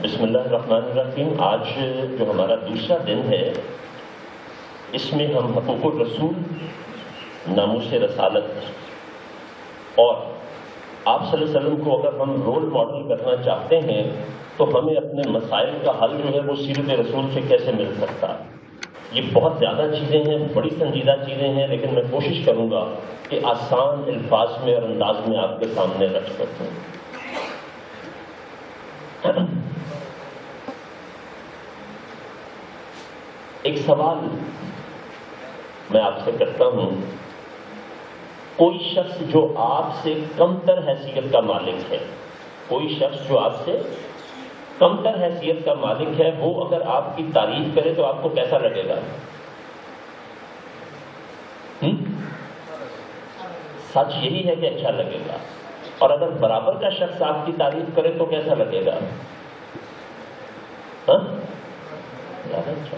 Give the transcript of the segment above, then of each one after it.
بسم اللہ الرحمن الرحیم۔ آج جو ہمارا دوسرا دن ہے، اس میں ہم حقوق الرسول، ناموس رسالت اور آپ صلی اللہ علیہ وسلم کو اگر ہم رول ماڈل کرنا چاہتے ہیں تو ہمیں اپنے مسائل کا حل جو ہے وہ سیرت رسول سے کیسے مل سکتا ہے۔ یہ بہت زیادہ چیزیں ہیں، بڑی سنجیدہ چیزیں ہیں، لیکن میں کوشش کروں گا کہ آسان الفاظ میں اور انداز میں آپ کے سامنے رکھ سکوں۔ ایک سوال میں آپ سے کرتا ہوں، کوئی شخص جو آپ سے کم تر حیثیت کا مالک ہے، کوئی شخص جو آپ سے کم تر حیثیت کا مالک ہے، وہ اگر آپ کی تعریف کرے تو آپ کو کیسا لگے گا؟ سچ یہی ہے کہ اچھا لگے گا، اور اگر برابر کا شخص آپ کی تعریف کرے تو کیسا لگے گا؟ زیادہ اچھا۔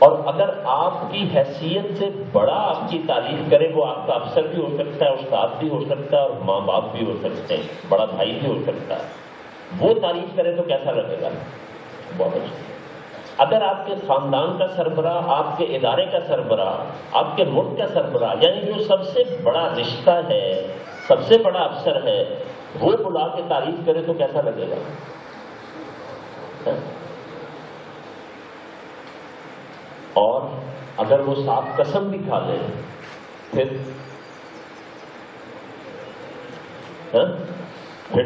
اور اگر آپ کی حیثیت سے بڑا آپ کی تعریف کرے، وہ آپ کا افسر بھی ہو سکتا ہے، استاد بھی ہو سکتا ہے، اور ماں باپ بھی ہو سکتے ہیں، بڑا بھائی بھی ہو سکتا ہے، وہ تعریف کرے تو کیسا لگے گا؟ بہت اچھا۔ اگر آپ کے خاندان کا سربراہ، آپ کے ادارے کا سربراہ، آپ کے ملک کا سربراہ، یعنی جو سب سے بڑا رشتہ ہے، سب سے بڑا افسر ہے، وہ بلا کے تعریف کرے تو کیسا لگے گا؟ اور اگر وہ صاف قسم بھی کھا لے پھر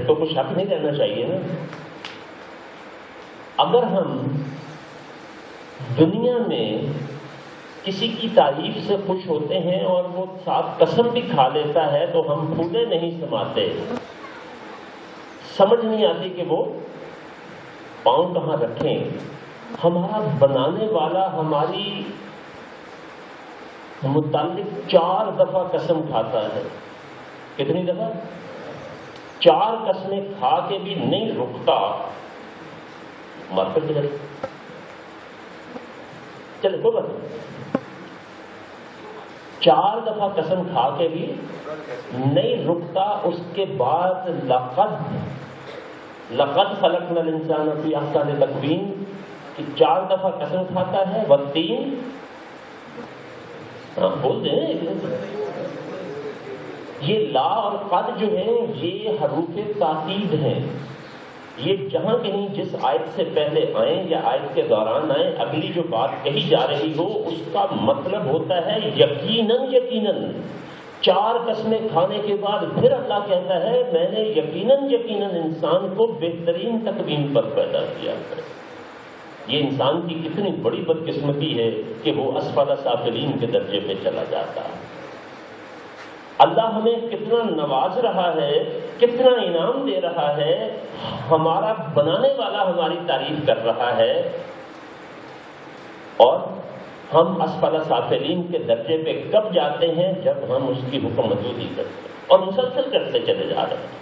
تو کچھ شک نہیں رہنا چاہیے نا۔ اگر ہم دنیا میں کسی کی تعریف سے خوش ہوتے ہیں اور وہ صاف قسم بھی کھا لیتا ہے تو ہم پھولے نہیں سماتے، سمجھ نہیں آتی کہ وہ پاؤں کہاں رکھیں۔ ہمارا بنانے والا ہماری متعلق 4 دفعہ قسم کھاتا ہے۔ کتنی دفعہ؟ 4 قسمیں کھا کے بھی نہیں رکتا، مارکیٹ چلے کوئی بات نہیں، 4 دفعہ قسم کھا کے بھی نہیں رکتا۔ اس کے بعد لقد خلقنا الانسان فی احسن تقویم کہ 4 دفعہ قسم کھاتا ہے، و3 بول دیں۔ یہ لا اور قد جو ہیں یہ حروف تاکید ہیں، یہ جہاں کہیں جس آیت سے پہلے آئیں یا آیت کے دوران آئیں، اگلی جو بات کہی جا رہی ہو اس کا مطلب ہوتا ہے یقیناً یقیناً۔ 4 قسمیں کھانے کے بعد پھر اللہ کہتا ہے میں نے یقیناً یقیناً انسان کو بہترین تقویم پر پیدا کیا ہے۔ یہ انسان کی کتنی بڑی بدقسمتی ہے کہ وہ اسفل سافلین کے درجے پہ چلا جاتا ہے۔ اللہ ہمیں کتنا نواز رہا ہے، کتنا انعام دے رہا ہے، ہمارا بنانے والا ہماری تعریف کر رہا ہے، اور ہم اسفل سافلین کے درجے پہ کب جاتے ہیں؟ جب ہم اس کی حکم مندی کرتے ہیں، اور مسلسل کرتے چلے جا رہے ہیں۔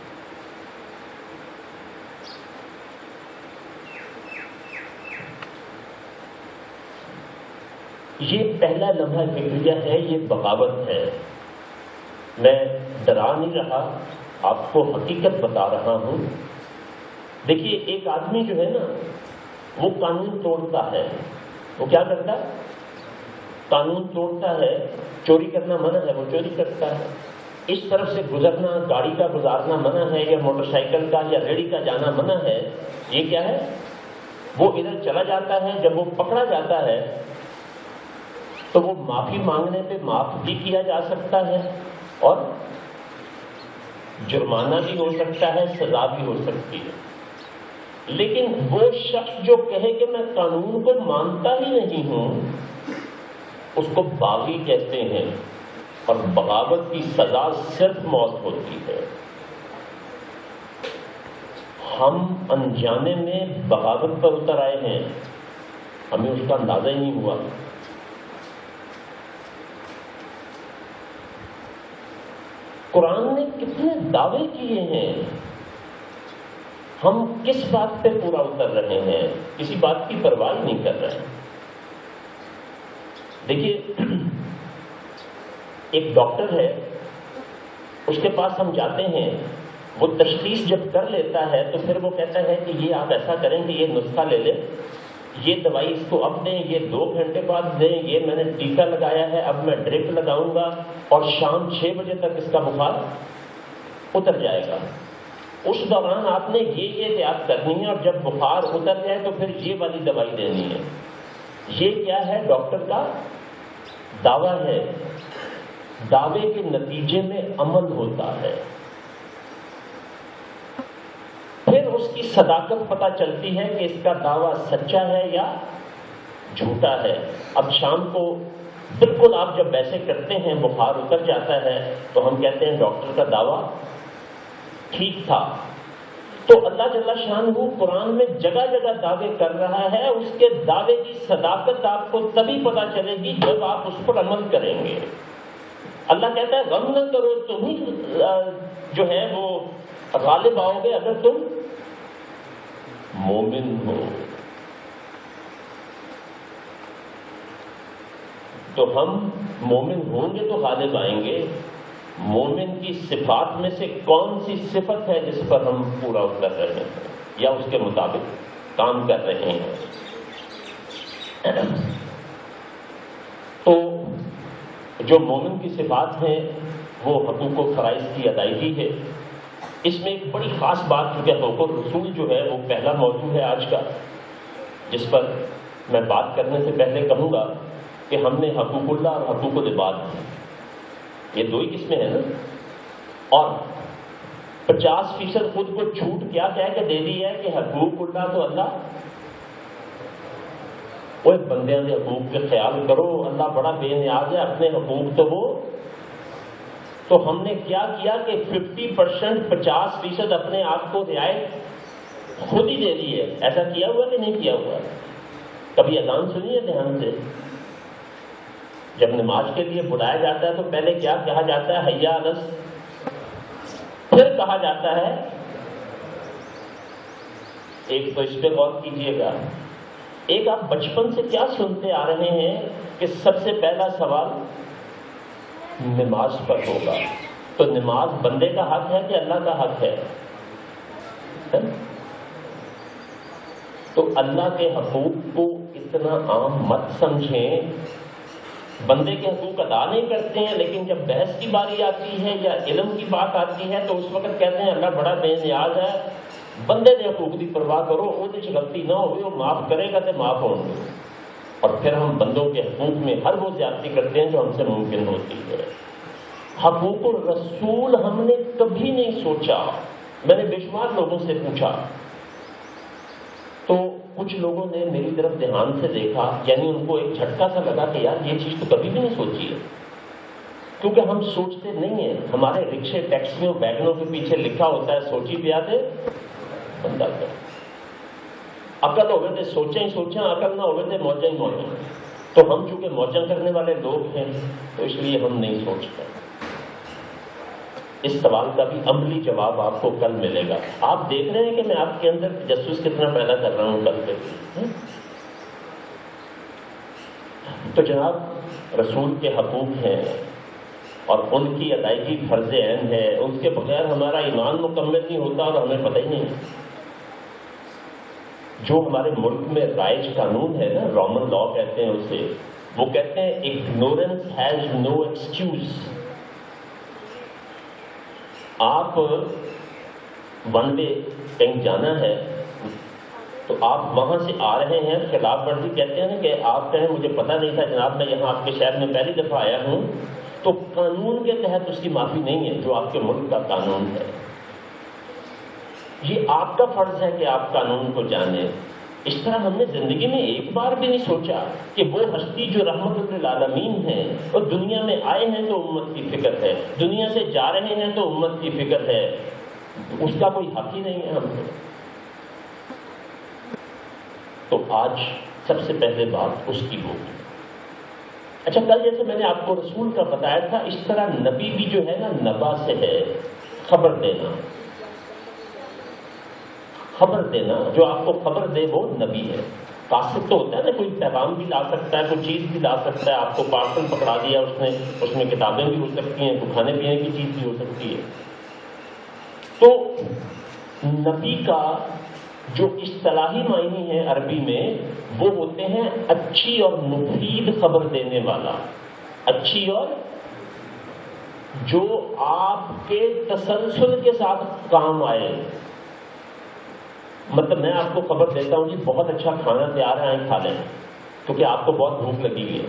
یہ پہلا لمحہ فکریہ ہے، یہ بغاوت ہے۔ میں ڈرا نہیں رہا، آپ کو حقیقت بتا رہا ہوں۔ دیکھیے ایک آدمی جو ہے نا وہ قانون توڑتا ہے، وہ کیا کرتا ہے؟ قانون توڑتا ہے۔ چوری کرنا منع ہے، وہ چوری کرتا ہے۔ اس طرف سے گزرنا، گاڑی کا گزارنا منع ہے، یا موٹر سائیکل کا یا ریڑھی کا جانا منع ہے۔ یہ کیا ہے؟ وہ ادھر چلا جاتا ہے۔ جب وہ پکڑا جاتا ہے تو وہ معافی مانگنے پہ معاف بھی کیا جا سکتا ہے، اور جرمانہ بھی ہو سکتا ہے، سزا بھی ہو سکتی ہے۔ لیکن وہ شخص جو کہے کہ میں قانون کو مانتا ہی نہیں ہوں، اس کو باغی کہتے ہیں، اور بغاوت کی سزا صرف موت ہوتی ہے۔ ہم انجانے میں بغاوت پر اتر آئے ہیں، ہمیں اس کا اندازہ ہی نہیں ہوا۔ قرآن نے کتنے دعوے کیے ہیں، ہم کس بات پہ پورا اتر رہے ہیں؟ کسی بات کی پرواہ نہیں کر رہے ہیں۔ دیکھیے ایک ڈاکٹر ہے، اس کے پاس ہم جاتے ہیں وہ تشخیص جب کر لیتا ہے تو پھر وہ کہتا ہے کہ یہ آپ ایسا کریں کہ یہ نسخہ لے لیں، یہ دوائی اس کو اب دیں، یہ 2 گھنٹے بعد دیں، یہ میں نے ٹیکا لگایا ہے، اب میں ڈرپ لگاؤں گا اور شام 6 بجے تک اس کا بخار اتر جائے گا۔ اس دوران آپ نے یہ احتیاط کرنی ہے، اور جب بخار اتر جائے تو پھر یہ والی دوائی دینی ہے۔ یہ کیا ہے؟ ڈاکٹر کا دعویٰ ہے، دعوے کے نتیجے میں عمل ہوتا ہے، پھر اس کی صداقت پتہ چلتی ہے کہ اس کا دعویٰ سچا ہے یا جھوٹا ہے۔ اب شام کو بالکل آپ جب ویسے کرتے ہیں، بخار اتر جاتا ہے، تو ہم کہتے ہیں ڈاکٹر کا دعویٰ ٹھیک تھا۔ تو اللہ جل شانہ قرآن میں جگہ جگہ دعوے کر رہا ہے، اس کے دعوے کی صداقت آپ کو تبھی پتہ چلے گی جب آپ اس پر عمل کریں گے۔ اللہ کہتا ہے غم نہ کرو، تم ہی جو ہے وہ غالب آؤ گے اگر تم مومن ہو۔ تو ہم مومن ہوں گے تو غالب آئیں گے۔ مومن کی صفات میں سے کون سی صفت ہے جس پر ہم پورا اتر رہے ہیں یا اس کے مطابق کام کر رہے ہیں؟ تو جو مومن کی صفات ہیں وہ حقوق و فرائض کی ادائیگی ہے۔ اس میں ایک بڑی خاص بات، چونکہ حقوق الرسول جو ہے وہ پہلا موضوع ہے آج کا، جس پر میں بات کرنے سے پہلے کہوں گا کہ ہم نے حقوق اللہ اور حقوق العباد، یہ 2 ہی قسمیں ہیں نا، اور 50% خود کو چھوٹ کیا کہہ کے دے دی ہے کہ حقوق اللہ تو اللہ، وہ بندیاں دے حقوق کے خیال کرو، اللہ بڑا بے نیاز ہے، اپنے حقوق تو وہ، تو ہم نے کیا کیا کہ 50% 50% اپنے آپ کو رعایت خود ہی دے دی ہے۔ ایسا کیا ہوا کہ نہیں کیا ہوا؟ کبھی اذان سنی ہے دھیان سے؟ جب نماز کے لیے بلایا جاتا ہے تو پہلے کیا کہا جاتا ہے؟ حیا علی الصلاۃ، پھر کہا جاتا ہے، ایک تو اس پہ غور کیجئے گا، ایک آپ بچپن سے کیا سنتے آ رہے ہیں کہ سب سے پہلا سوال نماز پر ہوگا۔ تو نماز بندے کا حق ہے کہ اللہ کا حق ہے؟ تو اللہ کے حقوق کو اتنا عام مت سمجھیں۔ بندے کے حقوق ادا نہیں کرتے ہیں، لیکن جب بحث کی باری آتی ہے یا علم کی بات آتی ہے تو اس وقت کہتے ہیں اللہ بڑا بے نیاز ہے، بندے نے حقوق کی پرواہ کرو، وہ غلطی نہ ہوئی، وہ معاف کرے گا تو معاف ہوں گے۔ اور پھر ہم بندوں کے حقوق میں ہر وہ زیادتی کرتے ہیں جو ہم سے ممکن ہوتی ہے۔ حقوق الرسول ہم نے کبھی نہیں سوچا۔ میں نے بے شمار لوگوں سے پوچھا تو کچھ لوگوں نے میری طرف دھیان سے دیکھا، یعنی ان کو ایک جھٹکا سا لگا کہ یار یہ چیز تو کبھی بھی نہیں سوچی ہے، کیونکہ ہم سوچتے نہیں ہیں۔ ہمارے رکشے، ٹیکسیوں، ویگنوں کے پیچھے لکھا ہوتا ہے سوچی پیادے بندہ کر۔ عقل ہوئے تھے سوچیں ہی سوچیں، عقل نہ ہوئے تھے موجیں ہی موجیں۔ تو ہم چونکہ موجیں کرنے والے لوگ ہیں تو اس لیے ہم نہیں سوچتے۔ اس سوال کا بھی عملی جواب آپ کو کل ملے گا۔ آپ دیکھ رہے ہیں کہ میں آپ کے اندر تجسس کتنا پیدا کر رہا ہوں کل سے۔ تو جناب رسول کے حقوق ہیں اور ان کی ادائیگی فرض عین ہے، ان کے بغیر ہمارا ایمان مکمل نہیں ہوتا اور ہمیں پتہ ہی نہیں۔ جو ہمارے ملک میں رائج قانون ہے نا، رومن لا کہتے ہیں اسے، وہ کہتے ہیں اگنورنس ہیز نو ایکسکیوز۔ آپ ون ڈے کہیں جانا ہے تو آپ وہاں سے آ رہے ہیں، خلاف ورزی کہتے ہیں کہ آپ کہیں مجھے پتہ نہیں تھا جناب، میں یہاں آپ کے شہر میں پہلی دفعہ آیا ہوں، تو قانون کے تحت اس کی معافی نہیں ہے جو آپ کے ملک کا قانون ہے۔ یہ آپ کا فرض ہے کہ آپ قانون کو جانیں۔ اس طرح ہم نے زندگی میں ایک بار بھی نہیں سوچا کہ وہ ہستی جو رحمت للعالمین ہیں اور دنیا میں آئے ہیں تو امت کی فکر ہے، دنیا سے جا رہے ہیں تو امت کی فکر ہے، اس کا کوئی حق ہی نہیں ہے ہم کو۔ تو آج سب سے پہلے بات اس کی ہوگی۔ اچھا، کل جیسے میں نے آپ کو رسول کا بتایا تھا، اس طرح نبی بھی جو ہے نا نبا سے ہے، خبر دینا۔ خبر دینا، جو آپ کو خبر دے وہ نبی ہے۔ قاصد تو ہوتا ہے نا، کوئی پیغام بھی لا سکتا ہے، کوئی چیز بھی لا سکتا ہے، آپ کو پارسل پکڑا دیا اس نے، اس میں کتابیں بھی ہو سکتی ہیں، کوئی کھانے پینے کی چیز بھی ہو سکتی ہے۔ تو نبی کا جو اصطلاحی معنی ہے عربی میں وہ ہوتے ہیں اچھی اور مفید خبر دینے والا، اچھی اور جو آپ کے تسلسل کے ساتھ کام آئے. مطلب میں آپ کو خبر دیتا ہوں جی بہت اچھا کھانا تیار ہے، آئیں کھا لیں، کیونکہ آپ کو بہت بھوک لگی ہوئی ہے.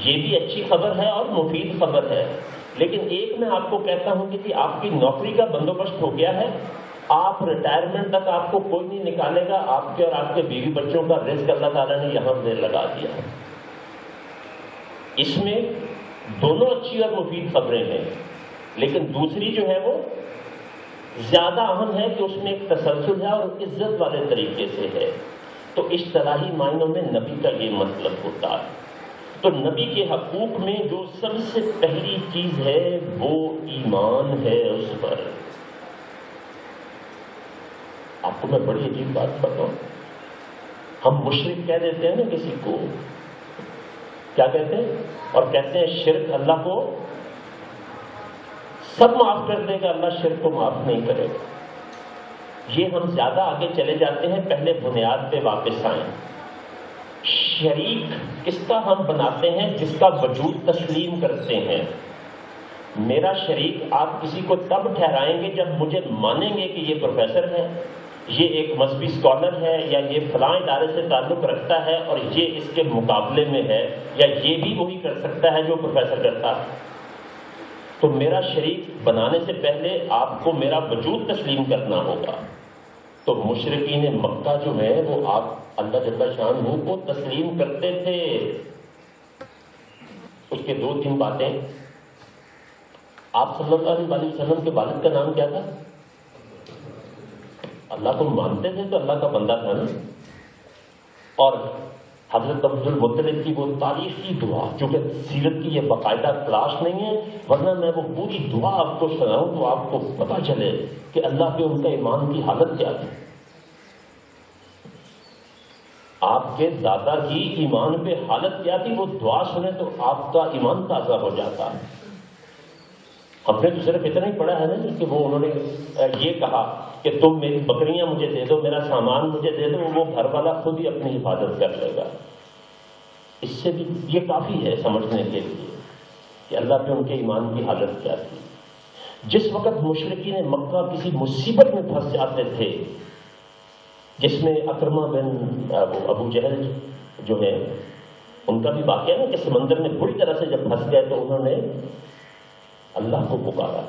یہ بھی اچھی خبر ہے اور مفید خبر ہے. لیکن ایک میں آپ کو کہتا ہوں کہ جی آپ کی نوکری کا بندوبست ہو گیا ہے، آپ ریٹائرمنٹ تک آپ کو کوئی نہیں نکالے گا، آپ کے اور آپ کے بیوی بچوں کا رزق اللہ تعالیٰ نے یہاں سے لگا دیا. اس میں دونوں اچھی اور مفید خبریں ہیں، لیکن دوسری جو ہے وہ زیادہ اہم ہے کہ اس میں ایک تسلسل ہے اور عزت والے طریقے سے ہے. تو اصطلاحی معنوں میں نبی کا یہ مطلب ہوتا ہے. تو نبی کے حقوق میں جو سب سے پہلی چیز ہے وہ ایمان ہے اس پر. آپ کو میں بڑی عجیب بات بتاؤں، ہم مشرک کہہ دیتے ہیں نا کسی کو، کیا کہتے ہیں؟ اور کہتے ہیں شرک اللہ کو سب معاف کر دے گا، اللہ شرک کو معاف نہیں کرے گا. یہ ہم زیادہ آگے چلے جاتے ہیں، پہلے بنیاد پہ واپس آئیں. شریک کس کا ہم بناتے ہیں؟ جس کا وجود تسلیم کرتے ہیں. میرا شریک آپ کسی کو تب ٹھہرائیں گے جب مجھے مانیں گے کہ یہ پروفیسر ہے، یہ ایک مذہبی اسکالر ہے، یا یہ فلاں ادارے سے تعلق رکھتا ہے اور یہ اس کے مقابلے میں ہے، یا یہ بھی وہی کر سکتا ہے جو پروفیسر کرتا ہے. تو میرا شریک بنانے سے پہلے آپ کو میرا وجود تسلیم کرنا ہوگا. تو مشرکین مکہ جو ہے وہ آپ اللہ جل شانہ کو تسلیم کرتے تھے. اس کے 2-3 باتیں. آپ صلی اللہ علیہ وسلم کے والد کا نام کیا تھا؟ اللہ کو مانتے تھے تو اللہ کا بندہ تھا نا. اور حضرت عبد المطلب کی وہ تاریخی دعا، چونکہ سیرت کی یہ باقاعدہ کلاس نہیں ہے، ورنہ میں وہ پوری دعا آپ کو سناؤں تو آپ کو پتہ چلے کہ اللہ پہ ان کا ایمان کی حالت کیا تھی. آپ کے دادا کی ایمان پہ حالت کیا تھی، وہ دعا سنیں تو آپ کا ایمان تازہ ہو جاتا ہے. ہم نے تو صرف اتنا ہی پڑھا ہے نا کہ وہ انہوں نے یہ کہا کہ تم میری بکریاں مجھے دے دو، میرا سامان مجھے دے دو، وہ گھر والا خود ہی اپنی حفاظت کر لے گا. اس سے بھی یہ کافی ہے سمجھنے کے لیے کہ اللہ پہ ان کے ایمان کی حالت کیا تھی. جس وقت مشرکین مکہ کسی مصیبت میں پھنس جاتے تھے، جس میں اکرمہ بن ابو جہل جو ہے ان کا بھی واقعہ ہے کہ سمندر میں بری طرح سے جب پھنس گئے تو انہوں نے اللہ کو پکارا.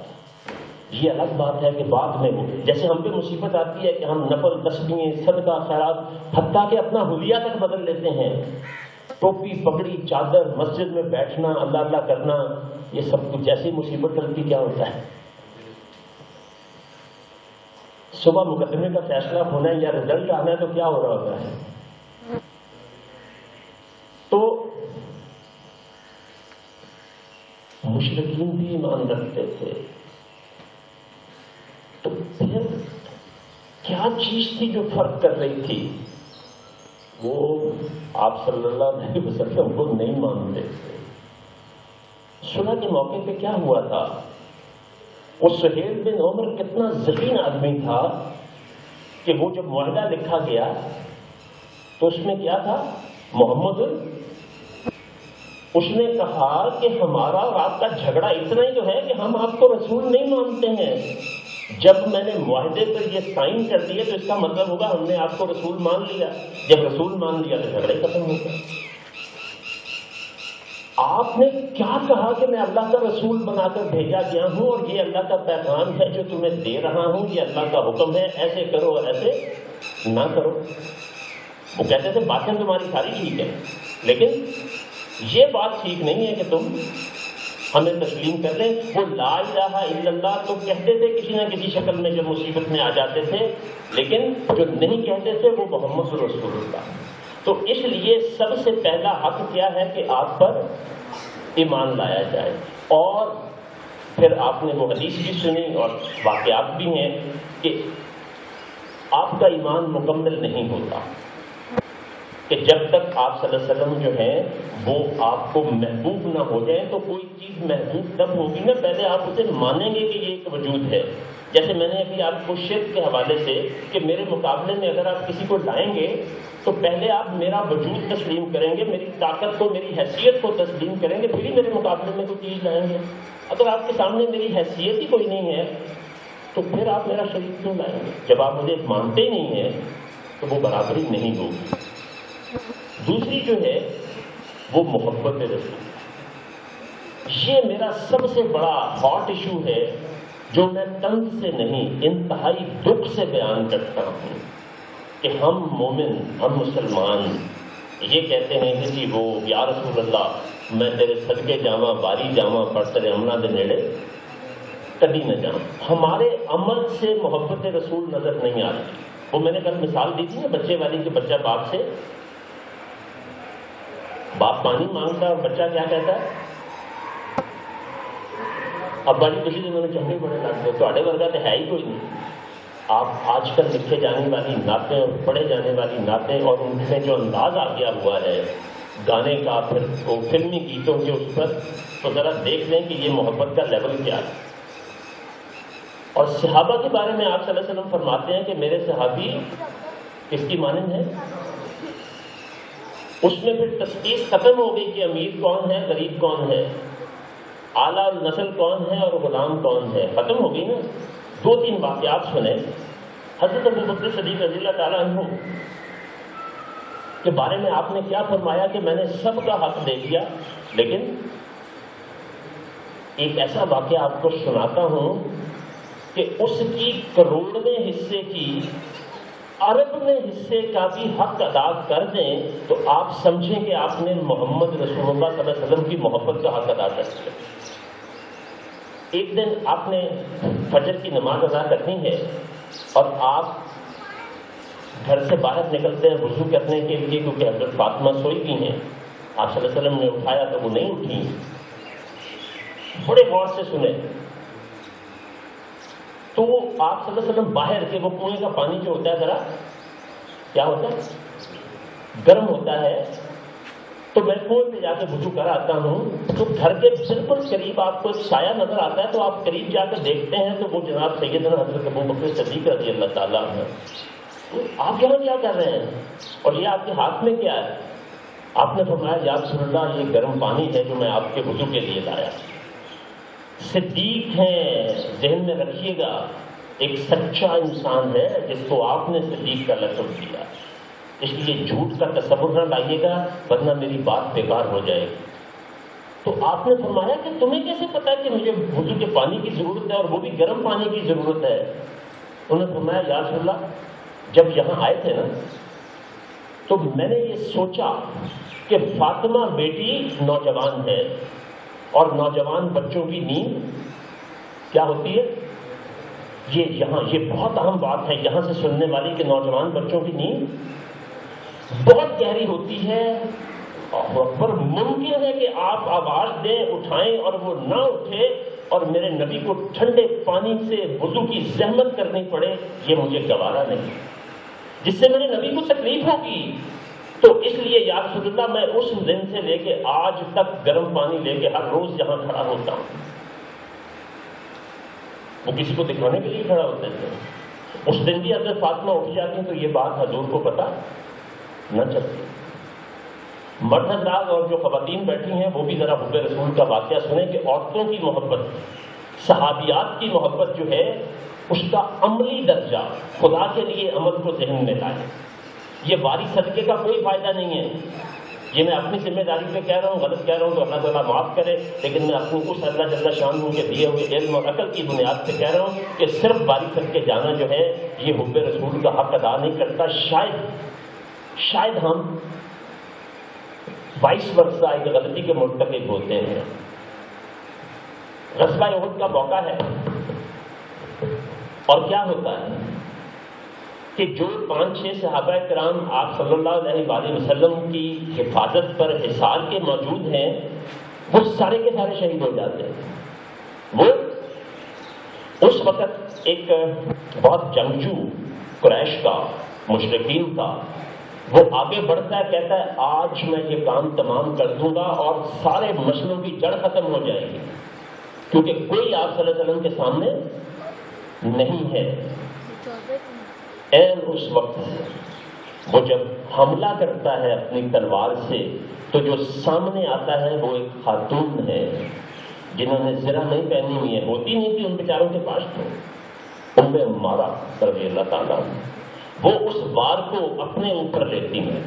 یہ الگ بات ہے کہ بعد میں وہ جیسے ہم پہ مصیبت آتی ہے کہ ہم نفل تسبیحیں صدقہ خیرات حتیٰ کہ اپنا حلیہ تک بدل لیتے ہیں. ٹوپی پگڑی چادر مسجد میں بیٹھنا اللہ اللہ کرنا، یہ سب کچھ جیسی مصیبت ڈلتی کیا ہوتا ہے؟ صبح مقدمے کا فیصلہ ہونا ہے یا رزلٹ آنا ہے تو کیا ہو رہا ہوتا ہے؟ تو مشرکین بھی ایمان رکھتے تھے. تو پھر کیا چیز تھی جو فرق کر رہی تھی؟ وہ آپ صلی اللہ علیہ وسلم کو نہیں مانتے تھے. صلح کے موقع پہ کیا ہوا تھا؟ وہ سہیل بن عمر کتنا ذہین آدمی تھا کہ وہ جب معاہدہ لکھا گیا تو اس میں کیا تھا؟ محمد اس نے کہا کہ ہمارا اور آپ کا جھگڑا اتنا ہی تو ہے کہ ہم آپ کو رسول نہیں مانتے ہیں. جب میں نے معاہدے پر یہ سائن کر دیے تو اس کا مطلب ہوگا ہم نے آپ کو رسول مان لیا. جب رسول مان لیا تو جھگڑا ہی ختم ہو گیا. آپ نے کیا کہا کہ میں اللہ کا رسول بنا کر بھیجا گیا ہوں اور یہ اللہ کا پیغام ہے جو تمہیں دے رہا ہوں، یہ اللہ کا حکم ہے، ایسے کرو ایسے نہ کرو. وہ کہتے تھے باتیں تمہاری ساری ٹھیک ہے لیکن یہ بات ٹھیک نہیں ہے کہ تم ہمیں تسلیم کر لیں. وہ لا الہ الا اللہ تو کہتے تھے کسی نہ کسی شکل میں جب مصیبت میں آ جاتے تھے، لیکن جو نہیں کہتے تھے وہ محمد رسول اللہ. تو اس لیے سب سے پہلا حق کیا ہے کہ آپ پر ایمان لایا جائے. اور پھر آپ نے وہ حدیث بھی سنی اور واقعات بھی ہیں کہ آپ کا ایمان مکمل نہیں ہوتا. کہ جب تک آپ صلی اللہ علیہ وسلم جو ہیں وہ آپ کو محبوب نہ ہو جائیں تو کوئی چیز محبوب تب ہوگی نا پہلے آپ اسے مانیں گے کہ یہ ایک وجود ہے. جیسے میں نے ابھی آپ کو شرک کے حوالے سے کہ میرے مقابلے میں اگر آپ کسی کو لائیں گے تو پہلے آپ میرا وجود تسلیم کریں گے, میری طاقت کو, میری حیثیت کو تسلیم کریں گے, پھر ہی میرے مقابلے میں کوئی چیز لائیں گے. اگر آپ کے سامنے میری حیثیت ہی کوئی نہیں ہے تو پھر آپ میرا شریک کیوں لائیں گے؟ جب آپ مجھے مانتے ہی نہیں ہیں تو وہ برابری نہیں ہوگی. دوسری جو ہے وہ محبت رسول. یہ میرا سب سے بڑا ہاٹ ایشو ہے جو میں طنز سے نہیں انتہائی دکھ سے بیان کرتا ہوں کہ ہم مومن, ہم مسلمان یہ کہتے ہیں کہ جی وہ یا رسول اللہ میں تیرے صدقے جاواں باری جاواں پر تیرے امنا دے نیڑے کبھی نہ جاؤں. ہمارے عمل سے محبت رسول نظر نہیں آتی. وہ میں نے کل مثال دی تھی نا بچے والی کہ بچہ باپ سے, باپ پانی مانگتا ہے اور بچہ کیا کہتا ہے, اب بڑی خوشی سے میں نے چمڑے بڑے لگتے تھوڑے ورگا تو ہے ہی کوئی نہیں. آپ آج کل لکھے جانے والی نعتیں اور پڑھے جانے والی نعتیں اور ان میں جو انداز آ گیا ہوا ہے گانے کا, پھر وہ فلمی گیتوں کے اس پر, تو ذرا دیکھ لیں کہ یہ محبت کا لیول کیا ہے. اور صحابہ کے بارے میں آپ صلی اللہ علیہ وسلم فرماتے ہیں کہ میرے صحابی کس کی مانند ہے. اس میں پھر تشخیص ختم ہو گئی کہ امیر کون ہے, غریب کون ہے, اعلیٰ نسل کون ہے اور غلام کون ہے, ختم ہو گئی نا. 2-3 واقعات سنیں. حضرت ابو بکر صدیق رضی اللہ تعالیٰ عنہ کے بارے میں آپ نے کیا فرمایا کہ میں نے سب کا حق دے دیا, لیکن ایک ایسا واقعہ آپ کو سناتا ہوں کہ اس کی کروڑویں حصے کی اربویں حصے کا بھی حق ادا کر دیں تو آپ سمجھیں کہ آپ نے محمد رسول اللہ صلی اللہ علیہ وسلم کی محبت کا حق ادا کر دیا. ایک دن آپ نے فجر کی نماز ادا کرنی ہے اور آپ گھر سے باہر نکلتے ہیں وضو کرنے کے لیے کیونکہ حضرت فاطمہ سوئی گئی ہیں. آپ صلی اللہ علیہ وسلم نے اٹھایا تو وہ نہیں اٹھی. بڑے غور سے سنیں تو آپ صلی اللہ علیہ وسلم باہر کے وہ کنویں کا پانی جو ہوتا ہے ذرا کیا ہوتا ہے, گرم ہوتا ہے, تو میں کنویں پہ جا کے وضو کر آتا ہوں تو گھر کے بالکل قریب آپ کو ایک سایہ نظر آتا ہے تو آپ قریب جا کے دیکھتے ہیں تو وہ جناب سیدنا حضرت ابو بکر صدیق رضی اللہ تعالیٰ عنہ. آپ یہاں کیا کر رہے ہیں اور یہ آپ کے ہاتھ میں کیا ہے؟ آپ نے فرمایا یا رسول اللہ یہ گرم پانی ہے جو میں آپ کے وضو کے لیے لایا. صدیق ہیں, ذہن میں رکھیے گا, ایک سچا انسان ہے جس کو آپ نے صدیق کا لقب دیا. اس لیے جھوٹ کا تصور نہ لائیے گا ورنہ میری بات بیکار ہو جائے گی. تو آپ نے فرمایا کہ تمہیں کیسے پتا کہ مجھے وضو کے پانی کی ضرورت ہے اور وہ بھی گرم پانی کی ضرورت ہے؟ انہوں نے فرمایا یا رسول اللہ جب یہاں آئے تھے نا تو میں نے یہ سوچا کہ فاطمہ بیٹی نوجوان ہے اور نوجوان بچوں کی نیند کیا ہوتی ہے, یہ بہت اہم بات ہے یہاں سے سننے والی کہ نوجوان بچوں کی نیند بہت گہری ہوتی ہے اور ممکن ہے کہ آپ آواز دیں اٹھائیں اور وہ نہ اٹھے اور میرے نبی کو ٹھنڈے پانی سے وضو کی زحمت کرنی پڑے. یہ مجھے گوارا نہیں, جس سے میرے نبی کو تکلیف ہوگی. تو اس لیے یا رسول اللہ میں اس دن سے لے کے آج تک گرم پانی لے کے ہر روز یہاں کھڑا ہوتا ہوں. وہ کسی کو دکھانے کے لیے کھڑا ہوتے تھے. اس دن بھی حضرت فاطمہ اٹھ جاتی تو یہ بات حضور کو پتا نہ چلتی. مرد حضرات اور جو خواتین بیٹھی ہیں وہ بھی ذرا حب رسول کا واقعہ سنیں کہ عورتوں کی محبت, صحابیات کی محبت جو ہے اس کا عملی درجہ خدا کے لیے عمل کو ذہن میں لائے. یہ واری صدقے کا کوئی فائدہ نہیں ہے. یہ میں اپنی ذمہ داری پہ کہہ رہا ہوں, غلط کہہ رہا ہوں تو اللہ تعالیٰ معاف کرے, لیکن میں اپنی اس اللہ جل شانہ کے دیے ہوئے علم اور عقل کی بنیاد پہ کہہ رہا ہوں کہ صرف واری صدقے جانا جو ہے یہ حب رسول کا حق ادا نہیں کرتا. شاید ہم 22 ورثہ ایک غلطی کے مرتکب ہوتے ہیں. غزوہ احد کا موقع ہے اور کیا ہوتا ہے کہ جو 5-6 صحابہ کرام آپ صلی اللہ علیہ وآلہ وسلم کی حفاظت پر حصار کے موجود ہیں وہ سارے کے سارے شہید ہو جاتے ہیں. وہ اس وقت ایک بہت جنگجو قریش کا مشرکین کا وہ آگے بڑھتا ہے، کہتا ہے آج میں یہ کام تمام کر دوں گا اور سارے مسئلوں کی جڑ ختم ہو جائے گی، کیونکہ کوئی آپ صلی اللہ علیہ وسلم کے سامنے نہیں ہے۔ اس وقت وہ جب حملہ کرتا ہے اپنی تلوار سے تو جو سامنے آتا ہے وہ ایک خاتون ہے جنہوں نے زرہ نہیں پہنی ہوئی ہے، ہوتی نہیں تھی ان بیچاروں کے پاس، تو ان میں مارا رضی اللہ تعالیٰ، وہ اس وار کو اپنے اوپر لیتی ہیں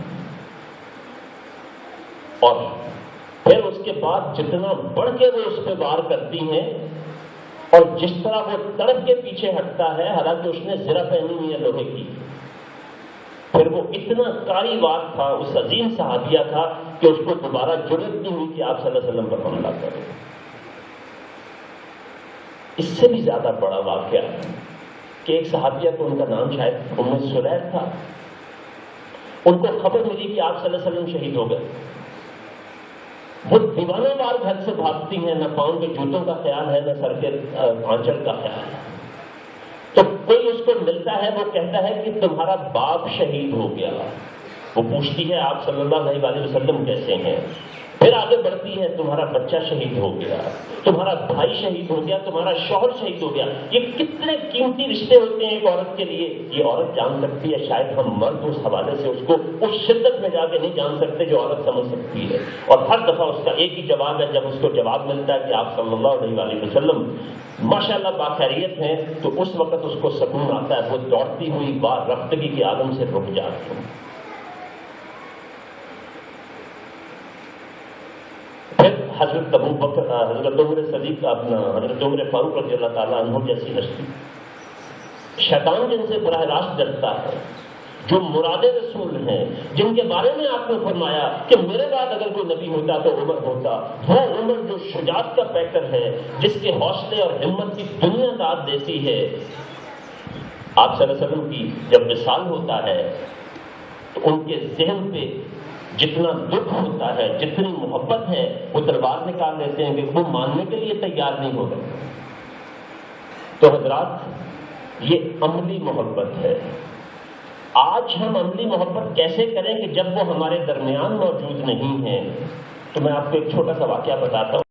اور پھر اس کے بعد جتنا بڑھ کے وہ اس پہ وار کرتی ہیں اور جس طرح وہ تڑپ کے پیچھے ہٹتا ہے، حالانکہ اس نے زرہ پہنی ہوئی ہے لوہے کی، پھر وہ اتنا کاری وار تھا، اس عظیم صحابیہ تھا کہ اس کو دوبارہ جرأت نہیں ہوئی کہ آپ صلی اللہ علیہ وسلم پر حملہ کرے۔ اس سے بھی زیادہ بڑا واقعہ کہ ایک صحابیہ کو، ان کا نام شاید ام سلیم تھا، ان کو خبر ملی کہ آپ صلی اللہ علیہ وسلم شہید ہو گئے۔ وہ دیوانہ وار گھر سے بھاگتی ہیں، نہ پاؤں کے جوتوں کا خیال ہے، نہ سر کے آنچل کا خیال ہے۔ تو کوئی اس کو ملتا ہے، وہ کہتا ہے کہ تمہارا باپ شہید ہو گیا۔ وہ پوچھتی ہے آپ صلی اللہ علیہ وآلہ وسلم کیسے ہیں؟ پھر آگے بڑھتی ہے، تمہارا بچہ شہید ہو گیا، تمہارا بھائی شہید ہو گیا، تمہارا شوہر شہید ہو گیا۔ یہ کتنے قیمتی رشتے ہوتے ہیں ایک عورت کے لیے، یہ عورت جان سکتی ہے، شاید ہم مرد اس حوالے سے اس کو اس شدت میں جا کے نہیں جان سکتے جو عورت سمجھ سکتی ہے۔ اور ہر دفعہ اس کا ایک ہی جواب ہے، جب اس کو جواب ملتا ہے کہ آپ صلی اللہ علیہ وآلہ وسلم ماشاءاللہ باخیریت ہیں، تو اس وقت اس کو سکون آتا ہے، وہ دوڑتی ہوئی بار رفتگی کے عالم سے رک جاتی ہے۔ پھر حضرت ابوبکر، حضرت عمر صدیق، اپنا حضرت عمر فاروق رضی اللہ تعالیٰ عنہ جیسی ہستی، شیطان جن سے براہ راست ڈرتا ہے، جو مراد رسول ہیں، جن کے بارے میں آپ نے فرمایا کہ میرے بعد اگر کوئی نبی ہوتا تو عمر ہوتا، وہ عمر جو شجاعت کا پیکر ہے، جس کے حوصلے اور ہمت کی دنیا داد دیتی ہے۔ آپ صلی اللہ علیہ وسلم کی جب وصال ہوتا ہے تو ان کے ذہن پہ جتنا دکھ ہوتا ہے، جتنی محبت ہے، وہ تلوار نکال لیتے ہیں کہ وہ ماننے کے لیے تیار نہیں ہو گئے۔ تو حضرات، یہ عملی محبت ہے۔ آج ہم عملی محبت کیسے کریں کہ جب وہ ہمارے درمیان موجود نہیں ہیں؟ تو میں آپ کو ایک چھوٹا سا واقعہ بتاتا ہوں۔